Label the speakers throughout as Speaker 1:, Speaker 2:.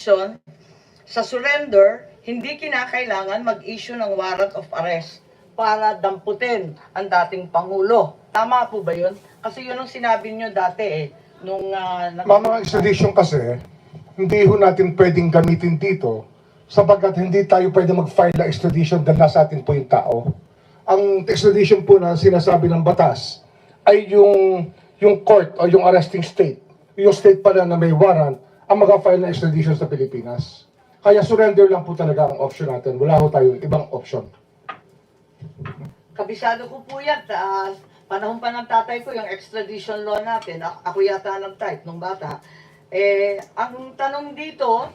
Speaker 1: sa surrender, hindi kinakailangan mag-issue ng warrant of arrest para damputin ang dating Pangulo. Tama po ba yun? Kasi yun ang sinabi nyo dati nung...
Speaker 2: Mga extradition kasi, hindi ho natin pwedeng gamitin dito sapagkat hindi tayo pwede mag-file na extradition dahil nasa atin po yung tao. Ang extradition po na sinasabi ng batas ay yung court o yung arresting state, yung state pala na may warrant, ang mag-file na extradition sa Pilipinas. Kaya surrender lang po talaga ang option natin. Wala ho tayong ibang option.
Speaker 1: Kabisado ko po yan. Panahon pa ng tatay ko, yung extradition law natin, ako yata nag-type nung bata. Ang tanong dito,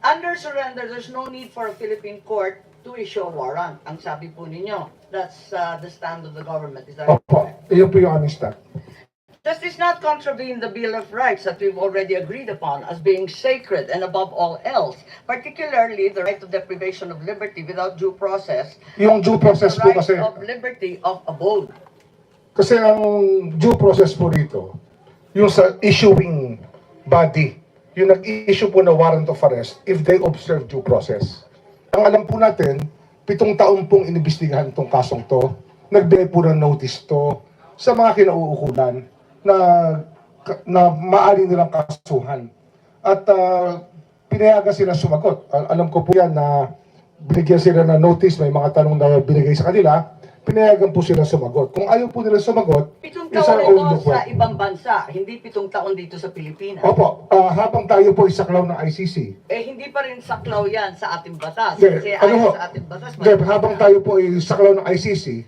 Speaker 1: under surrender, there's no need for a Philippine court to issue a warrant. Ang sabi po ninyo, that's the stand of the government. Is that correct?
Speaker 2: Iyon po yung aming stand.
Speaker 1: Does this not contravene the Bill of Rights that we've already agreed upon as being sacred and above all else, particularly the right to deprivation of liberty without due process?
Speaker 2: Yung due process po kasi...
Speaker 1: The right of liberty of abode.
Speaker 2: Kasi ang due process po rito, yung sa issuing body, yung nag-issue po na warrant of arrest if they observe due process. Ang alam po natin, 7 taon pong inimbestigahan itong kasong to, nagbigay po ng notice to sa mga kinauukulan na maaari nilang kasuhan. At pinayagan sila sumagot. Alam ko po yan na binigyan sila ng notice, may mga tanong na binigay sa kanila, pinayagan po sila sumagot. Kung ayaw po nila sumagot,
Speaker 1: 7 taon ito sa ibang bansa, hindi 7 taon dito sa Pilipinas.
Speaker 2: Opo, habang tayo po isaklaw ng ICC.
Speaker 1: Hindi pa rin saklaw yan sa ating batas.
Speaker 2: Kasi
Speaker 1: ayon sa ating batas,
Speaker 2: habang tayo po isaklaw ng ICC,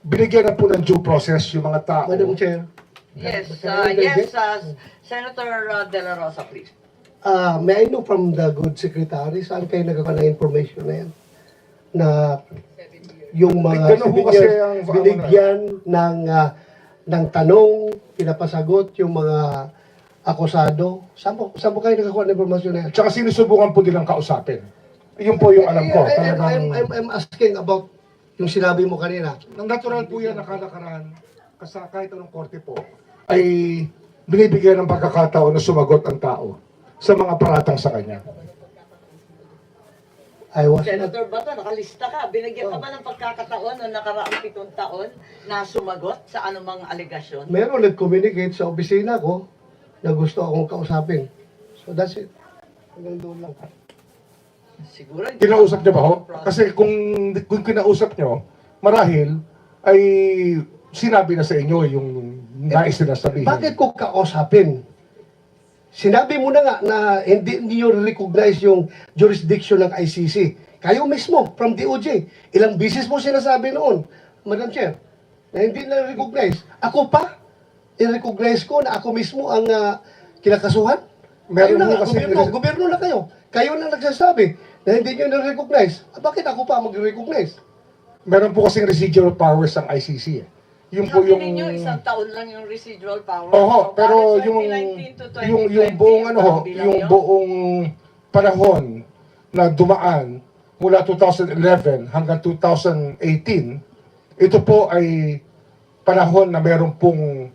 Speaker 2: binigyan na po ng due process yung mga tao.
Speaker 3: Madam Chair.
Speaker 1: Yes, Senator De La Rosa, please.
Speaker 3: May I know from the good secretary, saan kayo nagkakaroon ng information na yan? Na yung mga binigyan ng tanong, pinapasagot yung mga akusado. Saan po kayo nagkakaroon ng informasyon na yan?
Speaker 2: Tsaka sinusubukan po nilang kausapin. Yun po yung alam ko.
Speaker 3: I'm asking about yung sinabi mo kanina.
Speaker 2: Nang natural po yan, nakalakaraan, kahit anong korte po, ay binibigyan ng pagkakataon na sumagot ang tao sa mga paratang sa kanya.
Speaker 1: Senator Bato, nakalista ka. Binigyan ka ba ng pagkakataon noong nakaraang 7 taon na sumagot sa anumang alegasyon?
Speaker 3: Meron nag-communicate sa opisina ko na gusto akong kausapin. So that's it. Hanggang doon lang.
Speaker 1: Siguro.
Speaker 2: Kinausap niyo ba ho? Kasi kung kinausap niyo, marahil ay sinabi na sa inyo yung nais na sabihin.
Speaker 3: Bakit ko kausapin? Sinabi mo na nga na hindi niyo recognize yung jurisdiction ng ICC. Kayo mismo, from DOJ. Ilang bisis mo sinasabi noon, Madam Chair, na hindi na recognize. Ako pa, i-recognize ko na ako mismo ang kinakasuhan. Meron na kasi gobyerno na kayo. Kayo na nagsasabi na hindi nyo na-recognize. Bakit ako pa mag-recognize?
Speaker 2: Meron po kasing residual powers ang ICC. Yung po yung
Speaker 1: ninyo, 1 taon lang yung residual power.
Speaker 2: Oho, pero yung buong yung buong panahon na dumaan mula 2011 hanggang 2018, ito po ay panahon na meron pong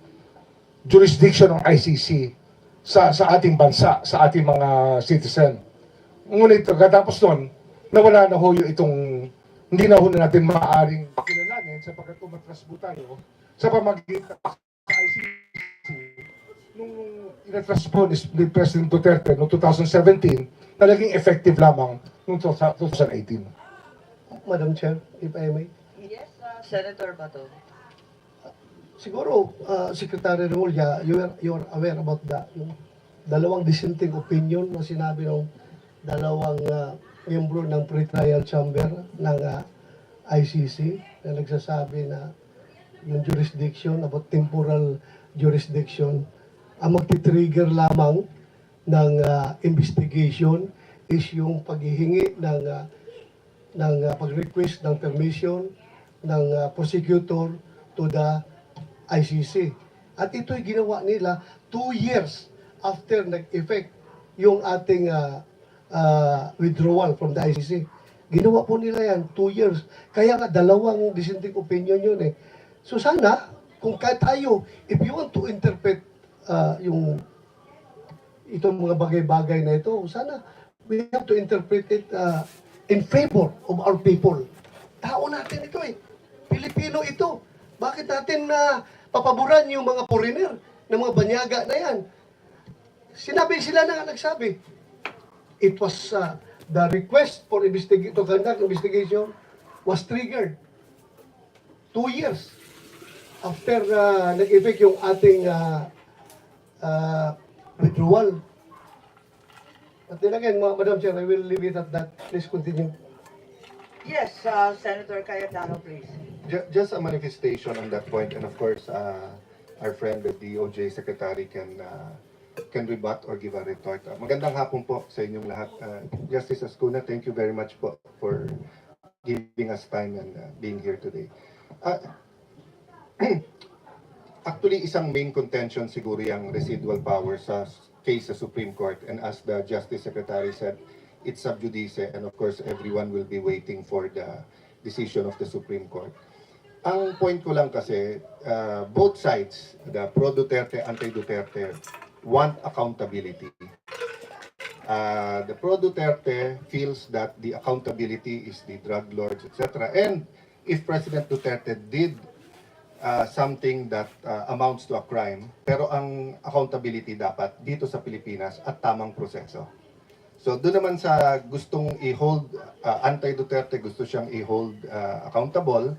Speaker 2: jurisdiction ng ICC sa ating bansa, sa ating mga citizen. Ngunit katapos nun, nawala na ho yung itong hindi na ho na natin maaaring kilalanin sapagkat umatras po tayo sa pamagitan sa ICC nung inatras po ni President Duterte noong 2017 na naging effective lamang noong 2018.
Speaker 3: Madam Chair, if I may.
Speaker 1: Yes, Senator Bato.
Speaker 3: Siguro, Secretary Ruel, you're aware about yung dalawang dissenting opinion na sinabi ng dalawang miyembro ng pre-trial chamber ng ICC na nagsasabi na yung jurisdiction, about temporal jurisdiction, ang magti-trigger lamang ng investigation is yung paghihingi ng pag-request ng permission ng prosecutor to the ICC. At ito'y ginawa nila 2 years after nag-effect yung ating withdrawal from the ICC. Ginawa po nila yan, 2 years. Kaya nga, dalawang dissenting opinion yun eh. So sana, kung tayo, if you want to interpret itong mga bagay-bagay na ito, sana we have to interpret it in favor of our people. Tao natin ito eh. Pilipino ito. Bakit natin papaboran yung mga foreigner ng mga banyaga na yan? Sila na nga nagsabi. It was the request for to conduct investigation was triggered 2 years after nag-effect yung ating withdrawal. But then again, Madam Chair, I will leave it at that. Please continue.
Speaker 1: Yes, Senator Cayetano, please.
Speaker 4: Just a manifestation on that point, and of course, our friend the DOJ Secretary can rebut or give a retort. Magandang hapon po sa inyong lahat. Justice Azcuna, thank you very much po for giving us time and being here today. Actually, isang main contention siguro yung residual power sa case sa Supreme Court, and as the Justice Secretary said, it's sub judice, and of course, everyone will be waiting for the decision of the Supreme Court. Ang point ko lang kasi, both sides, the pro-Duterte, anti-Duterte, want accountability. The pro-Duterte feels that the accountability is the drug lords, etc. And if President Duterte did something that amounts to a crime, pero ang accountability dapat dito sa Pilipinas at tamang proseso. So doon naman sa gustong i-hold, anti-Duterte gusto siyang i-hold accountable,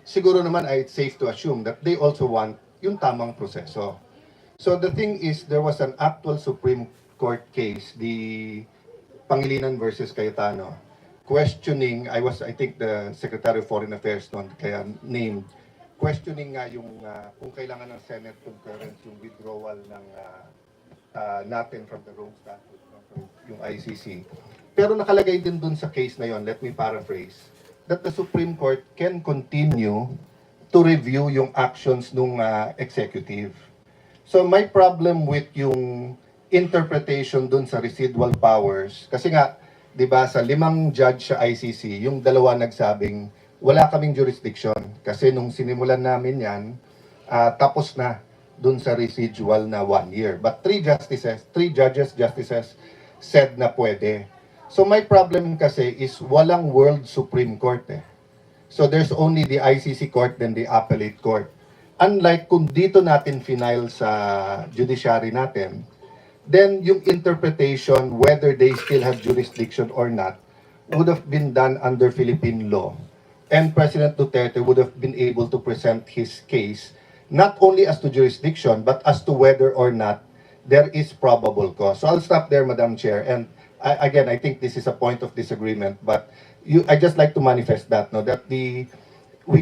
Speaker 4: siguro naman ay it's safe to assume that they also want yung tamang proseso. So the thing is, there was an actual Supreme Court case, the Pangilinan versus Cayetano, questioning, I think the Secretary of Foreign Affairs noon, kaya named, questioning nga yung kung kailangan ng Senate concurrence yung withdrawal ng natin from the Rome Statute, yung ICC. Pero nakalagay din dun sa case na yon, let me paraphrase, that the Supreme Court can continue to review yung actions ng executive. So my problem with yung interpretation dun sa residual powers, kasi nga, di ba, sa 5 judge sa ICC, yung 2 nagsabing, wala kaming jurisdiction. Kasi nung sinimulan namin yan, tapos na dun sa residual na 1 year. But 3 justices said na pwede. So my problem kasi is walang World Supreme Court eh. So there's only the ICC Court then the Appellate Court. Unlike kung dito natin final sa judiciary natin, then yung interpretation whether they still have jurisdiction or not would have been done under Philippine law. And President Duterte would have been able to present his case not only as to jurisdiction but as to whether or not there is probable cause. So I'll stop there, Madam Chair. And I think this is a point of disagreement, but I just like to manifest that, no, that we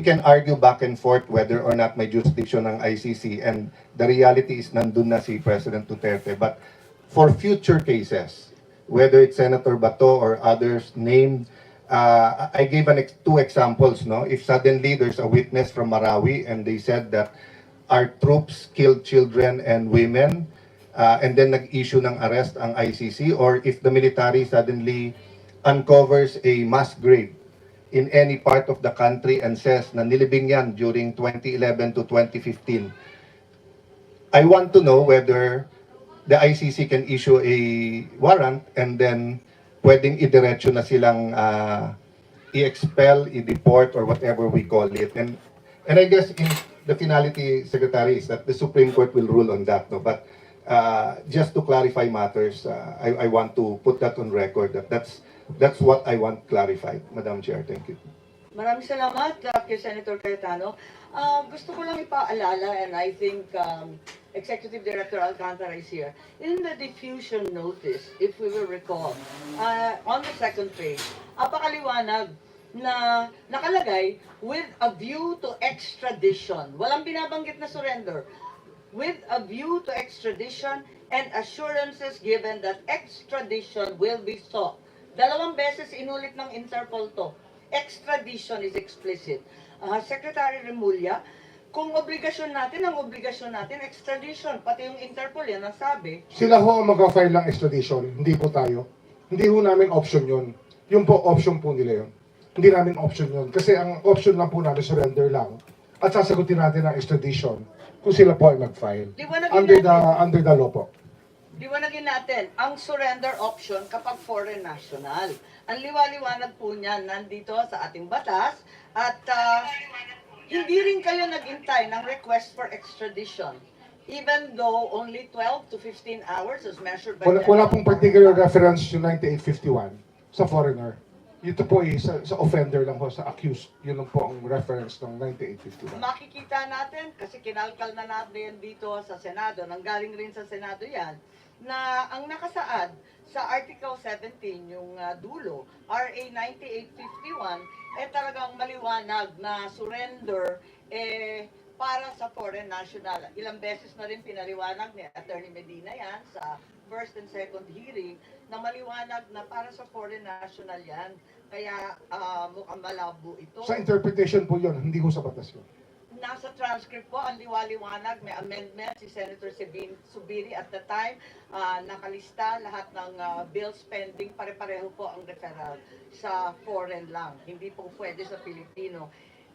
Speaker 4: can argue back and forth whether or not may jurisdiction ng ICC, and the reality is nandun na si President Duterte. But for future cases, whether it's Senator Bato or others named, I gave 2 examples, no? If suddenly there's a witness from Marawi and they said that our troops killed children and women, and then nag-issue ng arrest ang ICC, or if the military suddenly uncovers a mass grave in any part of the country and says na nilibing yan during 2011 to 2015, I want to know whether the ICC can issue a warrant and then pwedeng idiretso na silang i-expel, i-deport, or whatever we call it. And I guess in the finality, Secretary, is that the Supreme Court will rule on that, no? But just to clarify matters, I want to put that on record, that's what I want clarified, Madam Chair. Thank you.
Speaker 1: Maraming salamat kay Senator Cayetano. Gusto ko lang ipaalala, and I think Executive Director Alcantara is here. In the diffusion notice, if we will recall, on the second page, apakaliwanag na nakalagay with a view to extradition. Walang binabanggit na surrender. With a view to extradition and assurances given that extradition will be sought. 2 beses inulit ng Interpol to. Extradition is explicit. Secretary Remulla, kung obligasyon natin, extradition, pati yung Interpol yan ang sabi.
Speaker 2: Sila ho ang mag-file ng extradition, hindi po tayo. Hindi ho namin option yun. Yung po, option po nila yun. Hindi namin option yun. Kasi ang option lang po namin, surrender lang. At sasagutin natin ang extradition kung sila po ay mag-file. Under the law po.
Speaker 1: liwanagin natin, ang surrender option kapag foreign national. Ang liwaliwanag po niyan nandito sa ating batas at hindi rin kayo nag-intay ng request for extradition. Even though only 12 to 15 hours as measured by...
Speaker 2: Wala pong particular reference yung 9851 sa foreigner. Ito po sa offender lang po, sa accused. Yun lang po ang reference ng 9851.
Speaker 1: Makikita natin, kasi kinalkal na natin dito sa Senado, nanggaling rin sa Senado yan, na ang nakasaad sa Article 17, yung dulo, RA 9851, talagang maliwanag na surrender, para sa foreign national. Ilang beses na rin pinaliwanag ni Attorney Medina yan sa first and second hearing na maliwanag na para sa foreign national yan. Kaya mukhang malabo ito.
Speaker 2: Sa interpretation po yun, hindi ko sa batas yun.
Speaker 1: Nasa transcript po, ang liwaliwanag, may amendment si Senator Subiri at the time, nakalista lahat ng bills pending, pare-pareho po ang referral sa foreign lang, hindi po pwede sa Filipino.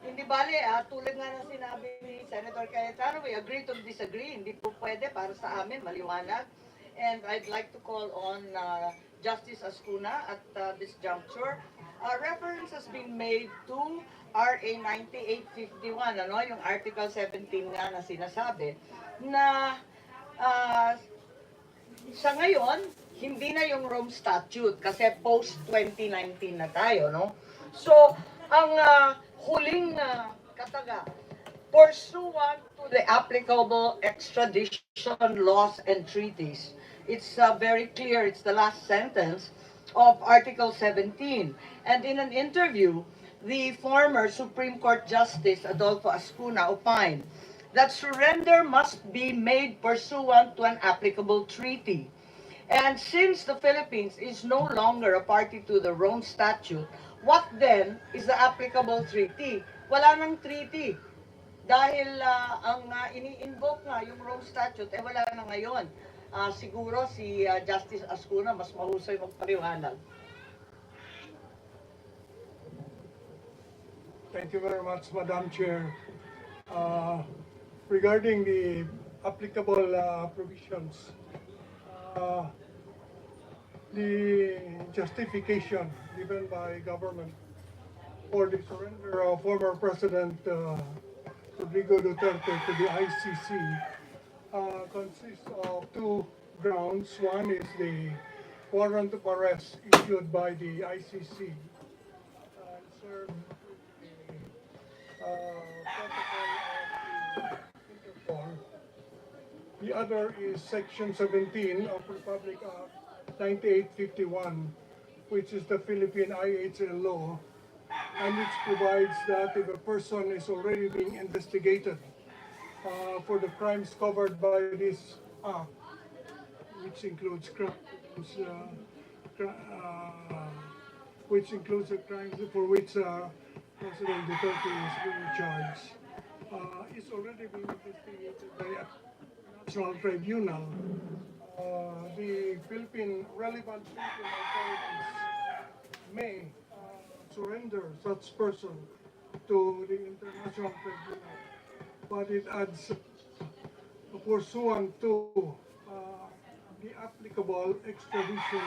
Speaker 1: Hindi bale, tulad nga ng sinabi ni Senator Cayetano, we agree to disagree, hindi po pwede para sa amin, maliwanag. And I'd like to call on Justice Azcuna at this juncture. Reference has been made to RA 9851, yung Article 17 nga na sinasabi, na sa ngayon, hindi na yung Rome Statute kasi post-2019 na tayo, no? So, ang huling kataga, pursuant to the applicable extradition laws and treaties. It's very clear, it's the last sentence of Article 17. And in an interview, the former Supreme Court Justice Adolfo Azcuna opined that surrender must be made pursuant to an applicable treaty. And since the Philippines is no longer a party to the Rome Statute, what then is the applicable treaty? Wala nang treaty. Dahil ang ini-invoke nga yung Rome Statute, wala na ngayon. Siguro si Justice Azcuna mas mahusay magpaliwanag.
Speaker 5: Thank you very much, Madam Chair. Regarding the applicable provisions, the justification given by government for the surrender of former President Rodrigo Duterte to the ICC consists of two grounds. One is the warrant of arrest issued by the ICC served with the protocol of the Interpol. The other is Section 17 of Republic Act 9851, which is the Philippine IHL law, and which provides that if a person is already being investigated for the crimes covered by this act, which includes the crimes for which President Duterte is being charged, is already being investigated by a national tribunal. The Philippine relevant Philippine authorities may surrender such person to the international tribunal, but it adds pursuant to the applicable extradition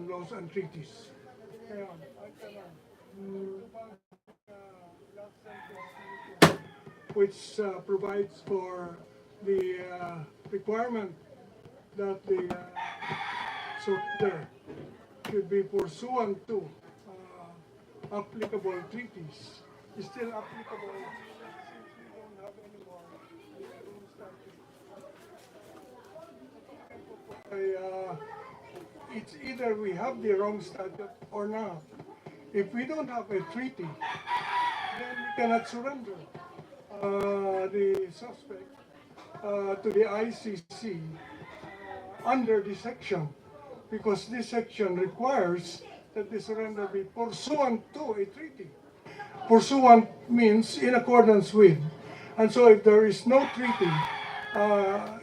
Speaker 5: laws and treaties. Kaya, which provides for the requirement that the surrender should be pursuant to applicable treaties, is still applicable since we don't have any more rules statute. It's either we have the wrong statute or not. If we don't have a treaty, then we cannot surrender the suspect to the ICC under this section, because this section requires that the surrender be pursuant to a treaty. Pursuant means in accordance with. And so if there is no treaty,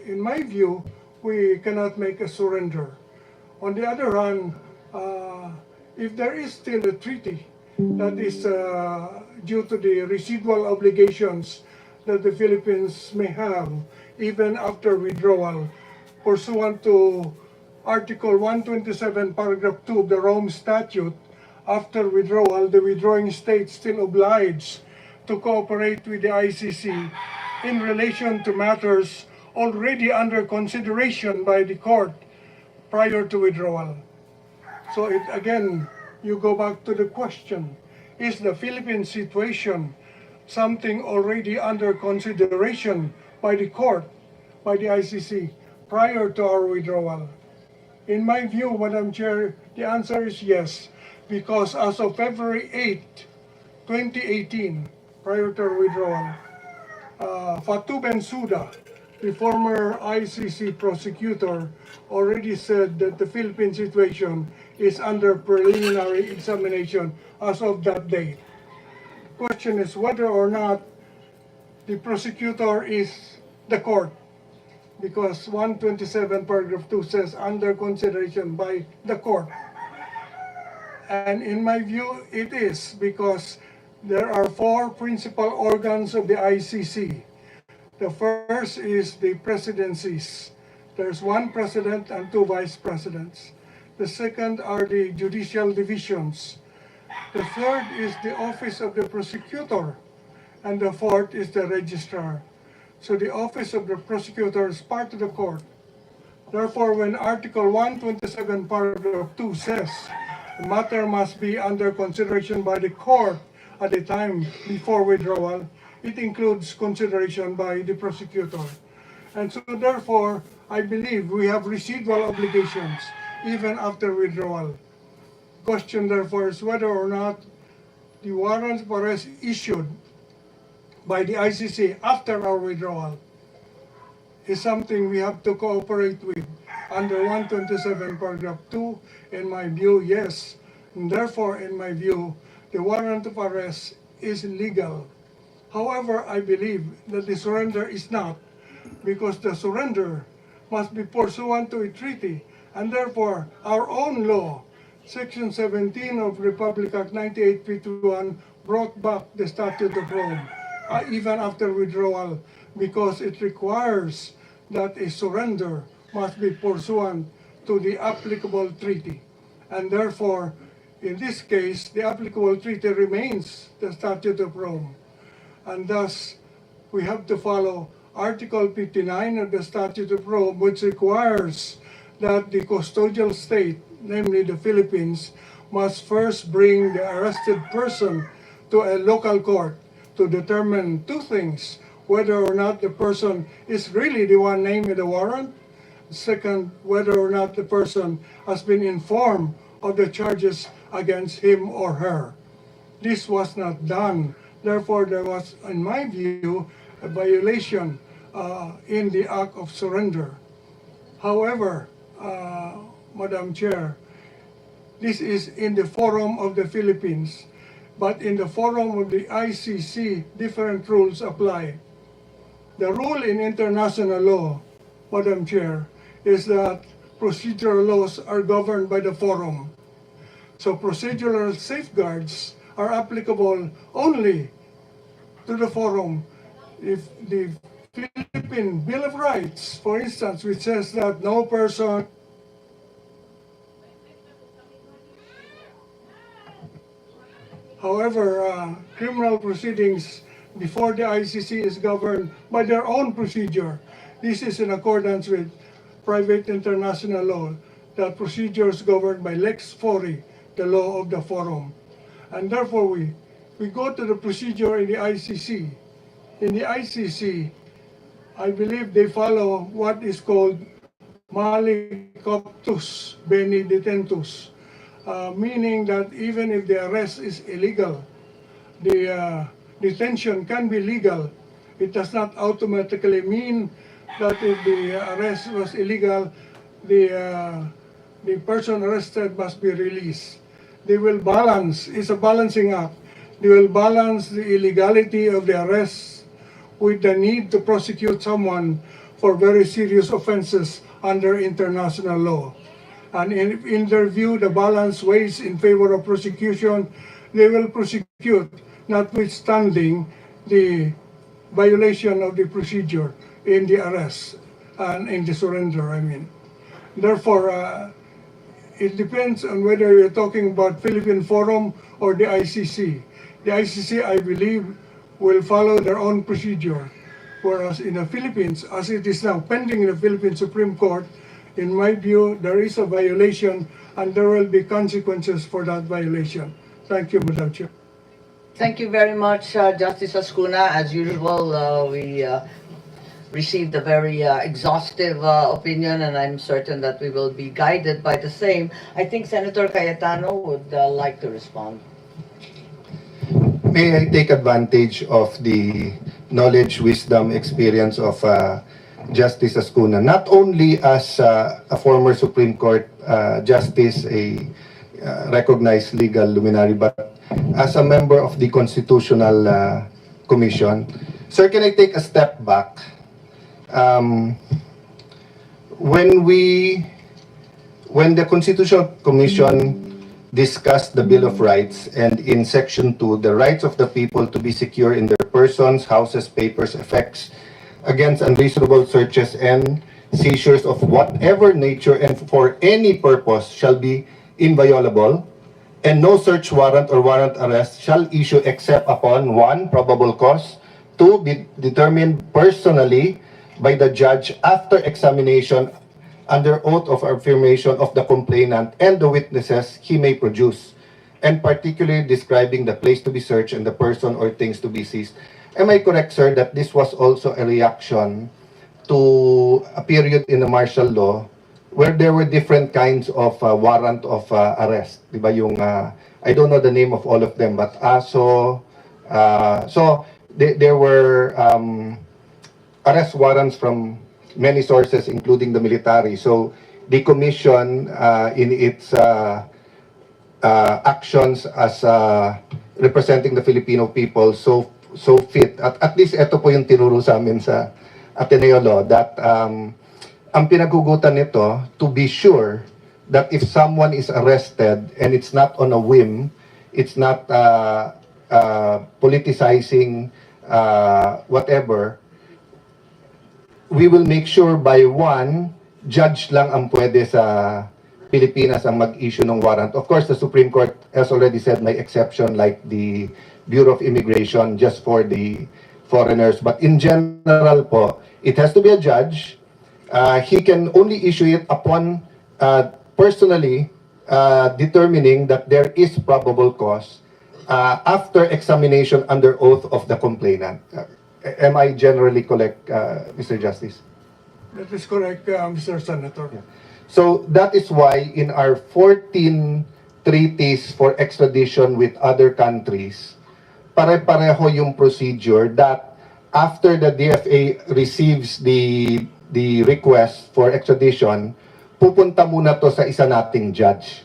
Speaker 5: in my view, we cannot make a surrender. On the other hand, if there is still a treaty that is due to the residual obligations that the Philippines may have even after withdrawal, pursuant to Article 127, Paragraph 2 of the Rome Statute, after withdrawal, the withdrawing state still obliged to cooperate with the ICC in relation to matters already under consideration by the court prior to withdrawal. So again, you go back to the question, is the Philippine situation something already under consideration by the court, by the ICC, prior to our withdrawal? In my view, Madam Chair, the answer is yes, because as of February 8, 2018, prior to our withdrawal, Fatou Bensouda, the former ICC prosecutor, already said that the Philippine situation is under preliminary examination as of that date. Question is whether or not the prosecutor is the court, because 127 paragraph 2 says under consideration by the court. And in my view, it is, because there are four principal organs of the ICC. The first is the presidencies. There's one president and two vice presidents. The second are the judicial divisions. The third is the office of the prosecutor. And the fourth is the registrar. So the office of the prosecutor is part of the court. Therefore, when Article 127, Paragraph 2 says the matter must be under consideration by the court at the time before withdrawal, it includes consideration by the prosecutor. And so therefore, I believe we have residual obligations even after withdrawal. Question therefore is whether or not the warrant for arrest issued by the ICC after our withdrawal is something we have to cooperate with under 127 paragraph 2. In my view, yes. And therefore, in my view, the warrant of arrest is legal. However, I believe that the surrender is not, because the surrender must be pursuant to a treaty, and therefore our own law, Section 17 of Republic Act 9851, brought back the Statute of Rome, even after withdrawal, because it requires that a surrender must be pursuant to the applicable treaty. And therefore, in this case, the applicable treaty remains the Statute of Rome. And thus, we have to follow Article 59 of the Statute of Rome, which requires that the custodial state, namely the Philippines, must first bring the arrested person to a local court to determine two things: whether or not the person is really the one named in the warrant. Second, whether or not the person has been informed of the charges against him or her. This was not done. Therefore, there was, in my view, a violation in the act of surrender. However, Madam Chair, this is in the forum of the Philippines, but in the forum of the ICC, different rules apply. The rule in international law, Madam Chair, is that procedural laws are governed by the forum. So procedural safeguards are applicable only to the forum. If the Philippine Bill of Rights, for instance, which says that no person criminal proceedings before the ICC is governed by their own procedure. This is in accordance with private international law, that procedures governed by Lex Fori, the law of the forum. And therefore, we go to the procedure in the ICC. In the ICC, I believe they follow what is called mali coptus beni detentus, meaning that even if the arrest is illegal, the detention can be legal. It does not automatically mean that if the arrest was illegal, the person arrested must be released. They will balance, it's a balancing act. They will balance the illegality of the arrest with the need to prosecute someone for very serious offenses under international law. And in their view, the balance weighs in favor of prosecution. They will prosecute, notwithstanding the violation of the procedure in the arrest. and in the surrender, I mean. Therefore, it depends on whether you're talking about Philippine Forum or the ICC. The ICC, I believe, will follow their own procedure. Whereas in the Philippines, as it is now pending in the Philippine Supreme Court, in my view, there is a violation and there will be consequences for that violation. Thank you, Madam Chair.
Speaker 1: Thank you very much, Justice Azcuna. As usual, we received a very exhaustive opinion, and I'm certain that we will be guided by the same. I think Senator Cayetano would like to respond.
Speaker 4: May I take advantage of the knowledge, wisdom, experience of Justice Azcuna, not only as a former Supreme Court justice, a recognized legal luminary, but as a member of the Constitutional Commission. Sir, can I take a step back? When the Constitutional Commission discussed the Bill of Rights, and in Section 2, the rights of the people to be secure in their persons, houses, papers, effects, against unreasonable searches and seizures of whatever nature and for any purpose shall be inviolable, and no search warrant or warrant arrest shall issue except upon 1, probable cause, 2, be determined personally by the judge after examination under oath of affirmation of the complainant and the witnesses he may produce, and particularly describing the place to be searched and the person or things to be seized. Am I correct, sir, that this was also a reaction to a period in the martial law where there were different kinds of warrant of arrest? Diba yung, I don't know the name of all of them, but so there were arrest warrants from many sources, including the military. So the commission, in its actions as representing the Filipino people, so fit, at least ito po yung tinuro sa amin sa Ateneo Law, that ang pinaghugutan nito, to be sure that if someone is arrested and it's not on a whim, it's not politicizing whatever, we will make sure by 1, judge lang ang pwede sa Pilipinas ang mag-issue ng warrant. Of course, the Supreme Court has already said may exception like the Bureau of Immigration just for the foreigners. But in general po, it has to be a judge. He can only issue it upon personally determining that there is probable cause after examination under oath of the complainant. Am I generally correct, Mr. Justice?
Speaker 5: That is correct, Mr. Senator.
Speaker 4: Yeah. So that is why in our 14 treaties for extradition with other countries, pare-pareho yung procedure that after the DFA receives the request for extradition, pupunta muna to sa isa nating judge.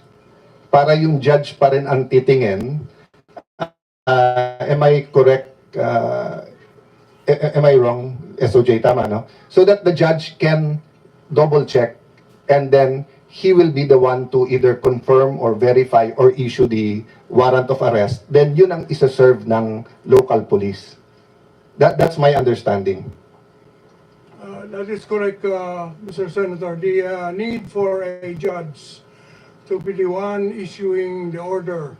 Speaker 4: Para yung judge pa rin ang titingin. Am I correct? Am I wrong, SOJ, tama, no? So that the judge can double check and then he will be the one to either confirm or verify or issue the warrant of arrest. Then yun ang isa-serve ng local police. That's my understanding.
Speaker 5: That is correct, Mr. Senator. The need for a judge to be the one issuing the order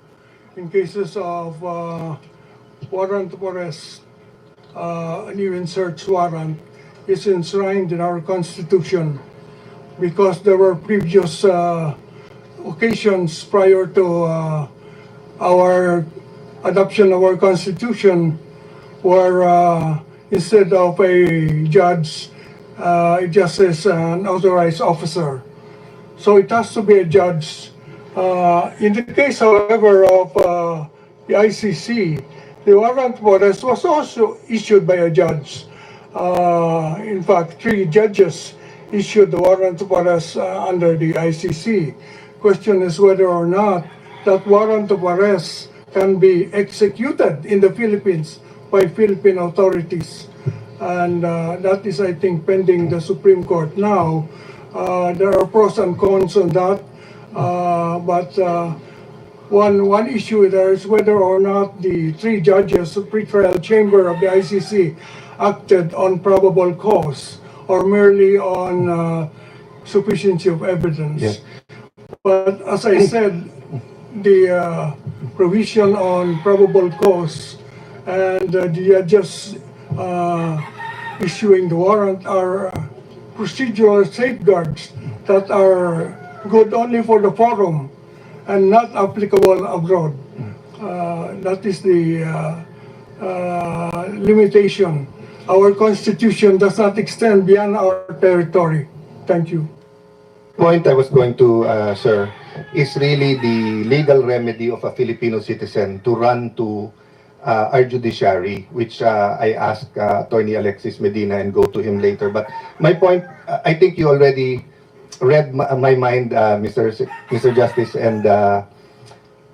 Speaker 5: in cases of warrant of arrest, and even search warrant is enshrined in our Constitution because there were previous occasions prior to our adoption of our Constitution where instead of a judge, it just says an authorized officer. So it has to be a judge. In the case, however, of the ICC, the warrant of arrest was also issued by a judge. In fact, 3 judges issued the warrant of arrest under the ICC. Question is whether or not that warrant of arrest can be executed in the Philippines by Philippine authorities. And that is, I think, pending the Supreme Court now. There are pros and cons on that, but one issue there is whether or not the 3 judges, the pretrial chamber of the ICC, acted on probable cause, or merely on sufficiency of evidence.
Speaker 4: Yes.
Speaker 5: But as I said, the provision on probable cause and the judges issuing the warrant are procedural safeguards that are good only for the forum and not applicable abroad. That is the limitation. Our constitution does not extend beyond our territory. Thank you.
Speaker 4: Point I was going to, sir, is really the legal remedy of a Filipino citizen to run to our judiciary, which I asked Attorney Alexis Medina and go to him later. But my point, I think you already read my mind, Mr. Justice, and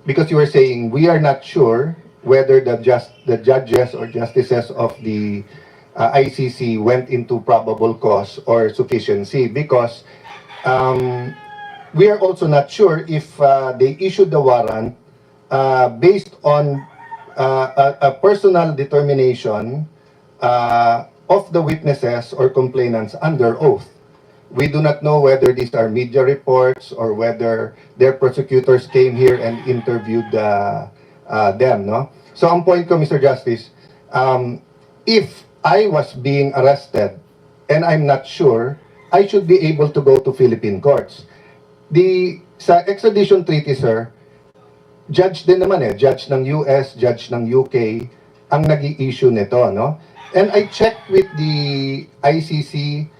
Speaker 4: because you were saying we are not sure whether the judges or justices of the ICC went into probable cause or sufficiency, because we are also not sure if they issued the warrant based on a personal determination of the witnesses or complainants under oath. We do not know whether these are media reports or whether their prosecutors came here and interviewed them, no? So ang point ko, Mr. Justice, if I was being arrested and I'm not sure, I should be able to go to Philippine courts. Sa extradition treaty, sir, judge din naman judge ng US, judge ng UK ang nag-i-issue nito, no? And I checked with the ICC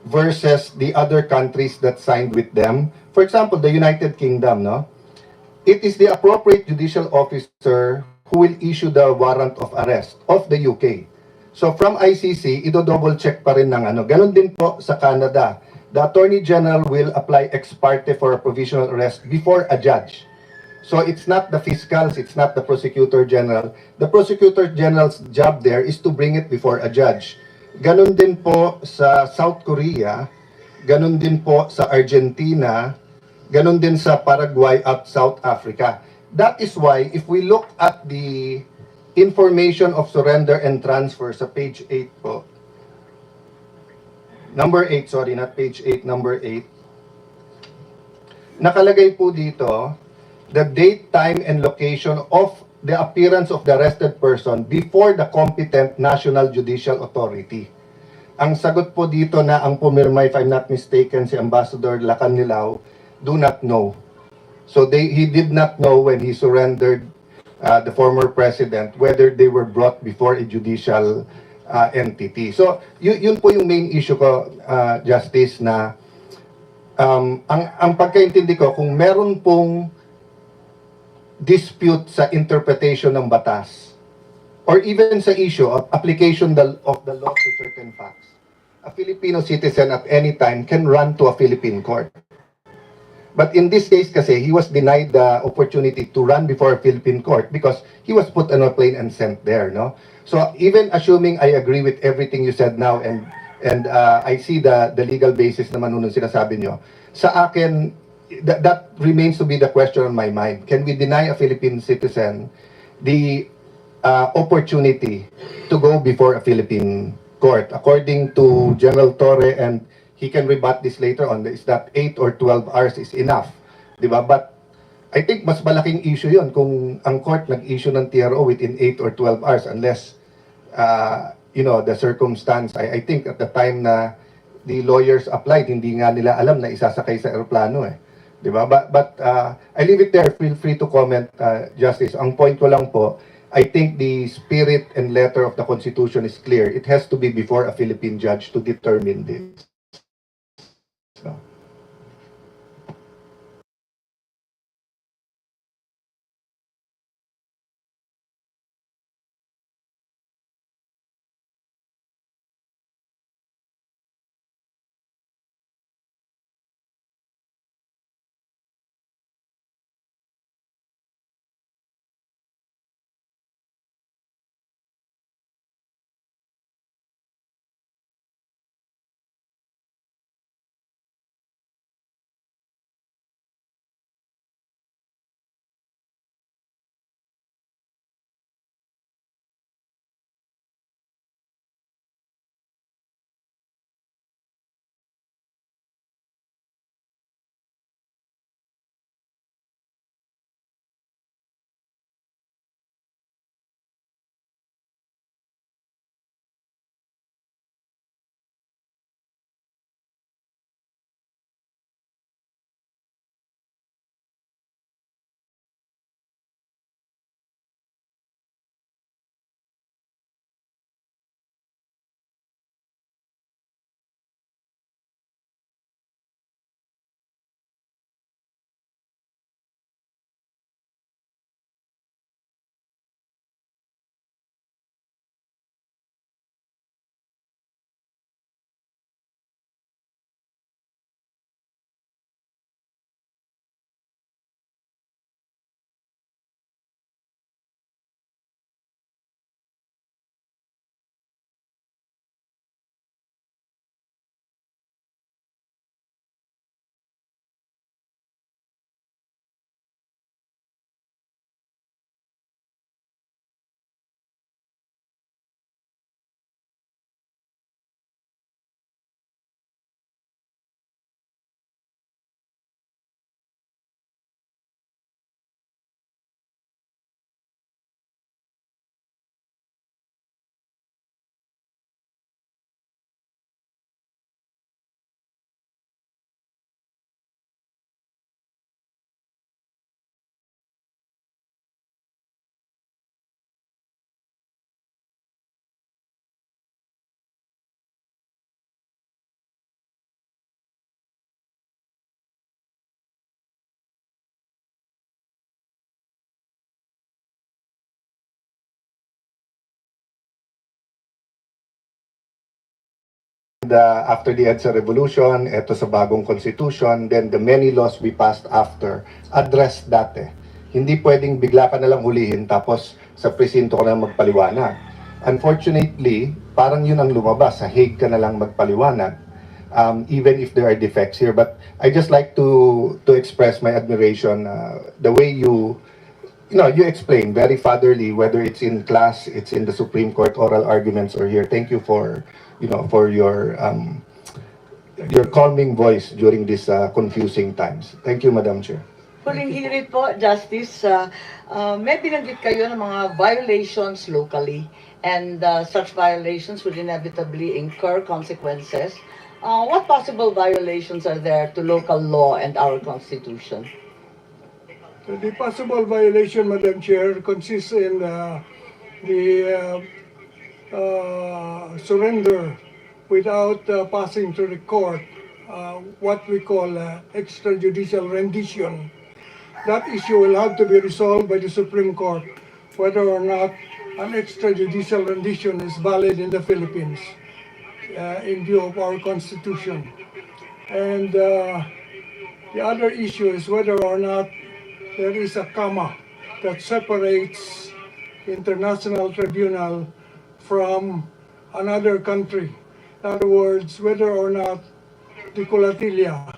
Speaker 4: versus the other countries that signed with them. For example, the United Kingdom, no? It is the appropriate judicial officer who will issue the warrant of arrest of the UK. So from ICC, double check pa rin ng ano. Ganon din po sa Canada. The Attorney General will apply ex parte for a provisional arrest before a judge. So it's not the fiscals, it's not the Prosecutor General. The Prosecutor General's job there is to bring it before a judge. Ganon din po sa South Korea, ganon din po sa Argentina, ganon din sa Paraguay at South Africa. That is why if we look at the information of surrender and transfer sa page 8 po, number 8, sorry, not page 8, number 8, nakalagay po dito the date, time, and location of the appearance of the arrested person before the competent National Judicial Authority. Ang sagot po dito na ang pumirma, if I'm not mistaken, si Ambassador Lacanilao, do not know. So he did not know when he surrendered the former president whether they were brought before a judicial entity. So yun po yung main issue ko, Justice, na ang pagkaintindi ko, kung meron pong dispute sa interpretation ng batas or even sa issue of application of the law to certain facts, a Filipino citizen at any time can run to a Philippine court. But in this case kasi, he was denied the opportunity to run before a Philippine court because he was put on a plane and sent there, no? So even assuming I agree with everything you said now and I see the legal basis naman nung sinasabi nyo, sa akin, that remains to be the question on my mind. Can we deny a Philippine citizen the opportunity to go before a Philippine court? According to General Torre, and he can rebut this later on, is that 8 or 12 hours is enough. Diba? But I think mas malaking issue yon kung ang court nag-issue ng TRO within 8 or 12 hours unless, the circumstance. I think at the time na the lawyers applied, hindi nga nila alam na isasakay sa aeroplano Diba? But I leave it there. Feel free to comment, Justice. Ang point ko lang po, I think the spirit and letter of the Constitution is clear. It has to be before a Philippine judge to determine this. So. after the EDSA revolution, eto sa bagong constitution, then the many laws we passed after, address that eh. Hindi pwedeng bigla ka nalang hulihin tapos sa presinto ka na magpaliwanag. Unfortunately, parang yun ang lumabas, sa Hague ka na lang magpaliwanag, even if there are defects here. But I just like to express my admiration, the way you explain very fatherly, whether it's in class, it's in the Supreme Court oral arguments, or here. Thank you for your calming voice during these confusing times. Thank you, Madam Chair.
Speaker 1: Huling hirit po, Justice, may binanggit kayo ng mga violations locally, and such violations would inevitably incur consequences. What possible violations are there to local law and our Constitution?
Speaker 5: The possible violation, Madam Chair, consists in the surrender without passing to the court, what we call extrajudicial rendition. That issue will have to be resolved by the Supreme Court, whether or not an extrajudicial rendition is valid in the Philippines, in view of our Constitution. And the other issue is whether or not there is a comma that separates international tribunal from another country. In other words, whether or not the Colatilia